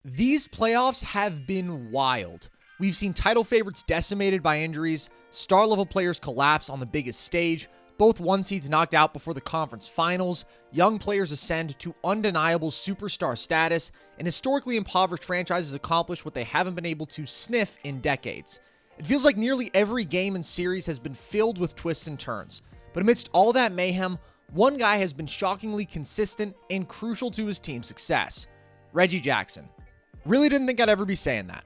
These playoffs have been wild. We've seen title favorites decimated by injuries, star-level players collapse on the biggest stage, both one seeds knocked out before the conference finals, young players ascend to undeniable superstar status, and historically impoverished franchises accomplish what they haven't been able to sniff in decades. It feels like nearly every game and series has been filled with twists and turns. But amidst all that mayhem, one guy has been shockingly consistent and crucial to his team's success: Reggie Jackson. Really didn't think I'd ever be saying that.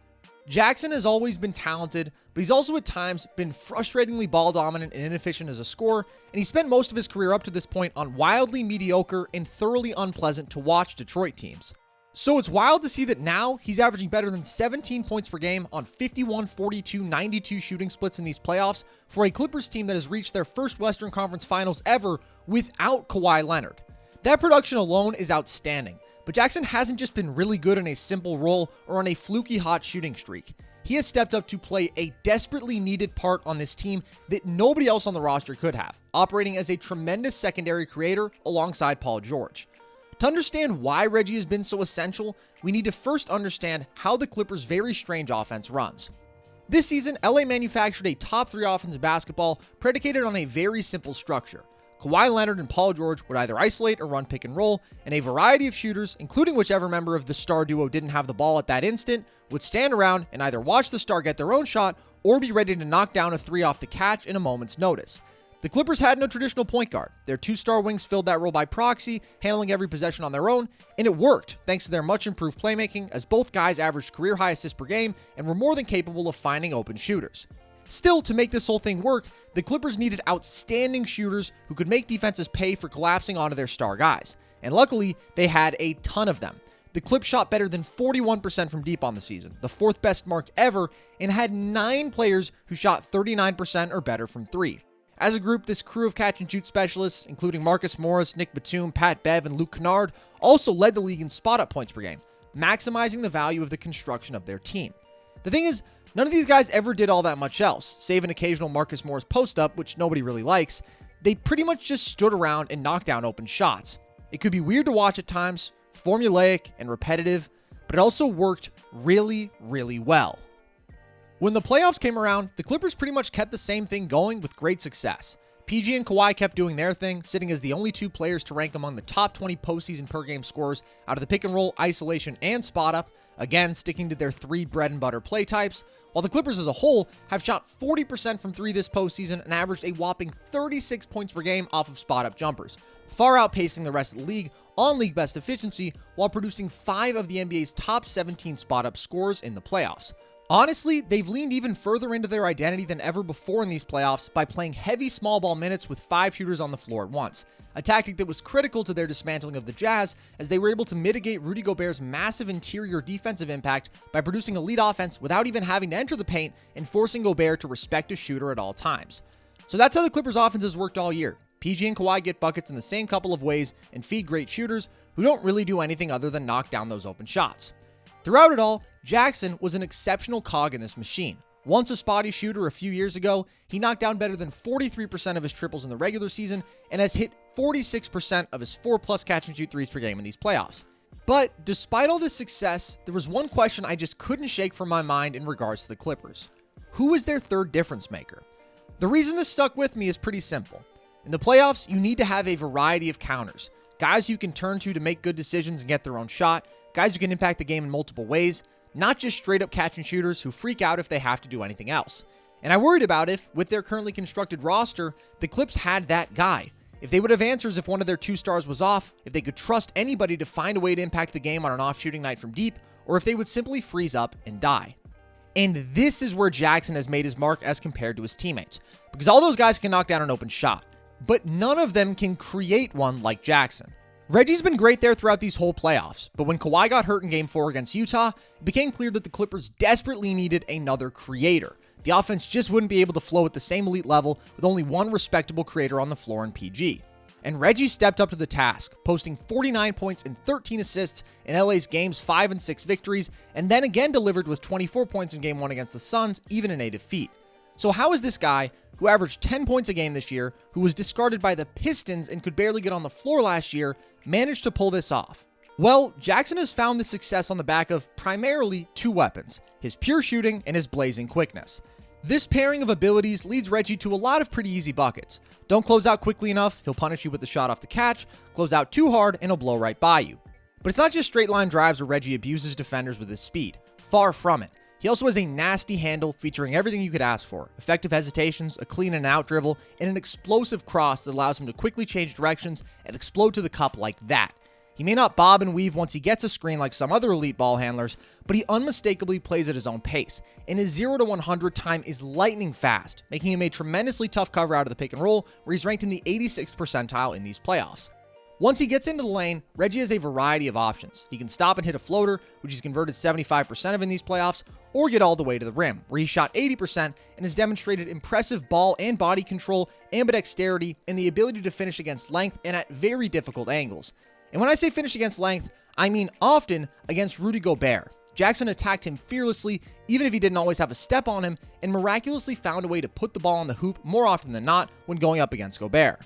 Jackson has always been talented, but he's also at times been frustratingly ball dominant and inefficient as a scorer, and he spent most of his career up to this point on wildly mediocre and thoroughly unpleasant to watch Detroit teams. So it's wild to see that now he's averaging better than 17 points per game on 51, 42, 92 shooting splits in these playoffs for a Clippers team that has reached their first Western Conference Finals ever without Kawhi Leonard. That production alone is outstanding. But Jackson hasn't just been really good in a simple role or on a fluky hot shooting streak. He has stepped up to play a desperately needed part on this team that nobody else on the roster could have, operating as a tremendous secondary creator alongside Paul George. To understand why Reggie has been so essential, we need to first understand how the Clippers' very strange offense runs. This season, LA manufactured a top 3 offense in basketball predicated on a very simple structure. Kawhi Leonard and Paul George would either isolate or run pick and roll, and a variety of shooters, including whichever member of the star duo didn't have the ball at that instant, would stand around and either watch the star get their own shot or be ready to knock down a 3 off the catch in a moment's notice. The Clippers had no traditional point guard. Their 2-star wings filled that role by proxy, handling every possession on their own, and it worked thanks to their much improved playmaking, as both guys averaged career-high assists per game and were more than capable of finding open shooters. Still, to make this whole thing work, the Clippers needed outstanding shooters who could make defenses pay for collapsing onto their star guys. And luckily, they had a ton of them. The Clips shot better than 41% from deep on the season, the 4th best mark ever, and had 9 players who shot 39% or better from 3. As a group, this crew of catch-and-shoot specialists, including Marcus Morris, Nick Batum, Pat Bev, and Luke Kennard, also led the league in spot-up points per game, maximizing the value of the construction of their team. The thing is, none of these guys ever did all that much else, save an occasional Marcus Morris post-up, which nobody really likes. They pretty much just stood around and knocked down open shots. It could be weird to watch at times, formulaic and repetitive, but it also worked really, really well. When the playoffs came around, the Clippers pretty much kept the same thing going with great success. PG and Kawhi kept doing their thing, sitting as the only 2 players to rank among the top 20 postseason per game scorers out of the pick and roll, isolation, and spot up, again sticking to their 3 bread and butter play types, while the Clippers as a whole have shot 40% from 3 this postseason and averaged a whopping 36 points per game off of spot up jumpers, far outpacing the rest of the league on league best efficiency while producing 5 of the NBA's top 17 spot up scores in the playoffs. Honestly, they've leaned even further into their identity than ever before in these playoffs by playing heavy small ball minutes with 5 shooters on the floor at once, a tactic that was critical to their dismantling of the Jazz, as they were able to mitigate Rudy Gobert's massive interior defensive impact by producing elite offense without even having to enter the paint and forcing Gobert to respect a shooter at all times. So that's how the Clippers' offense has worked all year. PG and Kawhi get buckets in the same couple of ways and feed great shooters who don't really do anything other than knock down those open shots. Throughout it all, Jackson was an exceptional cog in this machine. Once a spotty shooter a few years ago, he knocked down better than 43% of his triples in the regular season and has hit 46% of his 4+ catch-and-shoot threes per game in these playoffs. But despite all this success, there was one question I just couldn't shake from my mind in regards to the Clippers. Who is their third difference maker? The reason this stuck with me is pretty simple. In the playoffs, you need to have a variety of counters. Guys you can turn to make good decisions and get their own shot. Guys who can impact the game in multiple ways. Not just straight up catch and shooters who freak out if they have to do anything else. And I worried about if, with their currently constructed roster, the Clips had that guy. If they would have answers if one of their 2 stars was off, if they could trust anybody to find a way to impact the game on an off shooting night from deep, or if they would simply freeze up and die. And this is where Jackson has made his mark as compared to his teammates. Because all those guys can knock down an open shot, but none of them can create one like Jackson. Reggie's been great there throughout these whole playoffs, but when Kawhi got hurt in Game 4 against Utah, it became clear that the Clippers desperately needed another creator. The offense just wouldn't be able to flow at the same elite level with only one respectable creator on the floor in PG. And Reggie stepped up to the task, posting 49 points and 13 assists in LA's Games 5 and 6 victories, and then again delivered with 24 points in Game 1 against the Suns, even in a defeat. So how is this guy, who averaged 10 points a game this year, who was discarded by the Pistons and could barely get on the floor last year, managed to pull this off? Well, Jackson has found this success on the back of primarily two weapons, his pure shooting and his blazing quickness. This pairing of abilities leads Reggie to a lot of pretty easy buckets. Don't close out quickly enough, he'll punish you with the shot off the catch, close out too hard, and he'll blow right by you. But it's not just straight line drives where Reggie abuses defenders with his speed. Far from it. He also has a nasty handle featuring everything you could ask for. Effective hesitations, a clean and out dribble, and an explosive cross that allows him to quickly change directions and explode to the cup like that. He may not bob and weave once he gets a screen like some other elite ball handlers, but he unmistakably plays at his own pace, and his 0 to 100 time is lightning fast, making him a tremendously tough cover out of the pick and roll, where he's ranked in the 86th percentile in these playoffs. Once he gets into the lane, Reggie has a variety of options. He can stop and hit a floater, which he's converted 75% of in these playoffs, or get all the way to the rim, where he shot 80% and has demonstrated impressive ball and body control, ambidexterity, and the ability to finish against length and at very difficult angles. And when I say finish against length, I mean often against Rudy Gobert. Jackson attacked him fearlessly, even if he didn't always have a step on him, and miraculously found a way to put the ball on the hoop more often than not when going up against Gobert.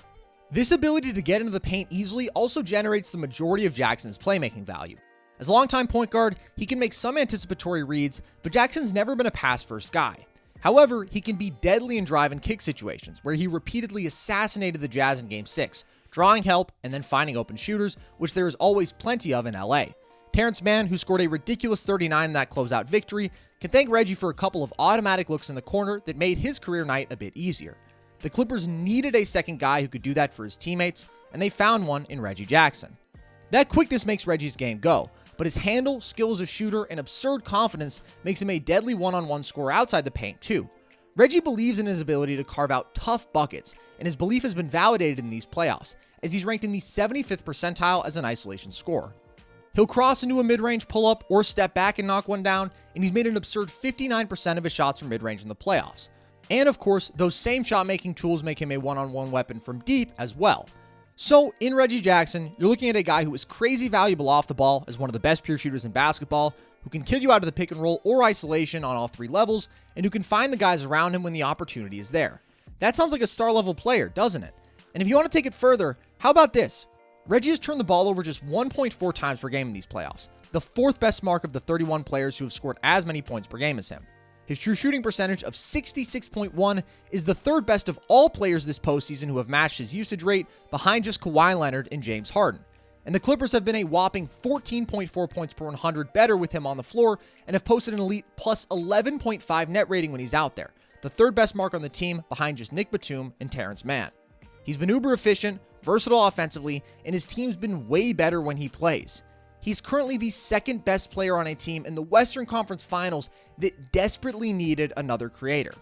This ability to get into the paint easily also generates the majority of Jackson's playmaking value. As a longtime point guard, he can make some anticipatory reads, but Jackson's never been a pass-first guy. However, he can be deadly in drive and kick situations, where he repeatedly assassinated the Jazz in Game 6, drawing help and then finding open shooters, which there is always plenty of in LA. Terrence Mann, who scored a ridiculous 39 in that closeout victory, can thank Reggie for a couple of automatic looks in the corner that made his career night a bit easier. The Clippers needed a second guy who could do that for his teammates, and they found one in Reggie Jackson. That quickness makes Reggie's game go, but his handle, skill as a shooter, and absurd confidence makes him a deadly one-on-one scorer outside the paint too. Reggie believes in his ability to carve out tough buckets, and his belief has been validated in these playoffs, as he's ranked in the 75th percentile as an isolation scorer. He'll cross into a mid-range pull-up or step back and knock one down, and he's made an absurd 59% of his shots from mid-range in the playoffs. And of course, those same shot-making tools make him a one-on-one weapon from deep as well. So, in Reggie Jackson, you're looking at a guy who is crazy valuable off the ball as one of the best pure shooters in basketball, who can kill you out of the pick and roll or isolation on all three levels, and who can find the guys around him when the opportunity is there. That sounds like a star-level player, doesn't it? And if you want to take it further, how about this? Reggie has turned the ball over just 1.4 times per game in these playoffs, the fourth best mark of the 31 players who have scored as many points per game as him. His true shooting percentage of 66.1 is the third best of all players this postseason who have matched his usage rate, behind just Kawhi Leonard and James Harden. And the Clippers have been a whopping 14.4 points per 100 better with him on the floor, and have posted an elite plus 11.5 net rating when he's out there, the third best mark on the team behind just Nick Batum and Terrence Mann. He's been uber efficient, versatile offensively, and his team's been way better when he plays. He's currently the second best player on a team in the Western Conference Finals that desperately needed another creator.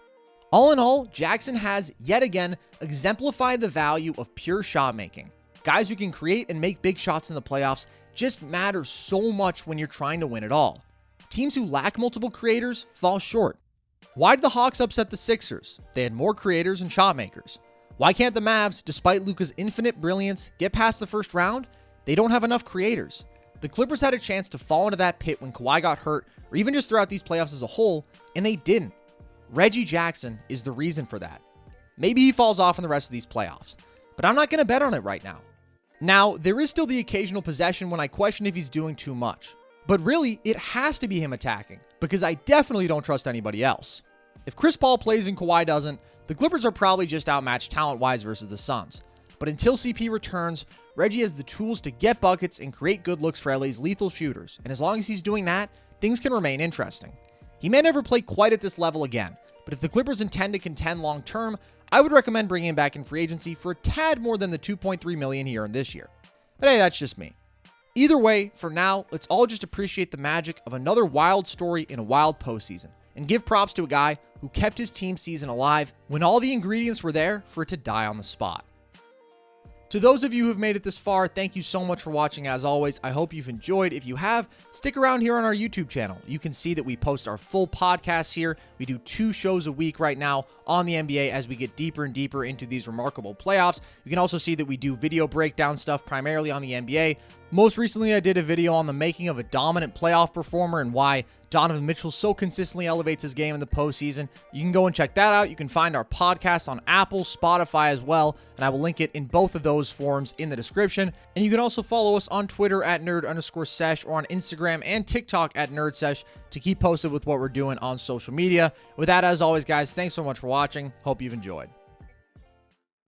All in all, Jackson has, yet again, exemplified the value of pure shot making. Guys who can create and make big shots in the playoffs just matter so much when you're trying to win it all. Teams who lack multiple creators fall short. Why did the Hawks upset the Sixers? They had more creators and shot makers. Why can't the Mavs, despite Luka's infinite brilliance, get past the first round? They don't have enough creators. The Clippers had a chance to fall into that pit when Kawhi got hurt, or even just throughout these playoffs as a whole, and they didn't. Reggie Jackson is the reason for that. Maybe he falls off in the rest of these playoffs, but I'm not going to bet on it right now. Now, there is still the occasional possession when I question if he's doing too much, but really, it has to be him attacking, because I definitely don't trust anybody else. If Chris Paul plays and Kawhi doesn't, the Clippers are probably just outmatched talent-wise versus the Suns. But until CP returns, Reggie has the tools to get buckets and create good looks for LA's lethal shooters, and as long as he's doing that, things can remain interesting. He may never play quite at this level again, but if the Clippers intend to contend long-term, I would recommend bringing him back in free agency for a tad more than the $2.3 million he earned this year. But hey, that's just me. Either way, for now, let's all just appreciate the magic of another wild story in a wild postseason, and give props to a guy who kept his team's season alive when all the ingredients were there for it to die on the spot. To those of you who have made it this far, thank you so much for watching as always. I hope you've enjoyed. If you have, stick around here on our YouTube channel. You can see that we post our full podcasts here. We do 2 shows a week right now on the NBA as we get deeper and deeper into these remarkable playoffs. You can also see that we do video breakdown stuff primarily on the NBA, Most recently, I did a video on the making of a dominant playoff performer and why Donovan Mitchell so consistently elevates his game in the postseason. You can go and check that out. You can find our podcast on Apple, Spotify as well, and I will link it in both of those forums in the description. And you can also follow us on Twitter at nerd_sesh or on Instagram and TikTok at Nerd Sesh to keep posted with what we're doing on social media. With that, as always, guys, thanks so much for watching. Hope you've enjoyed.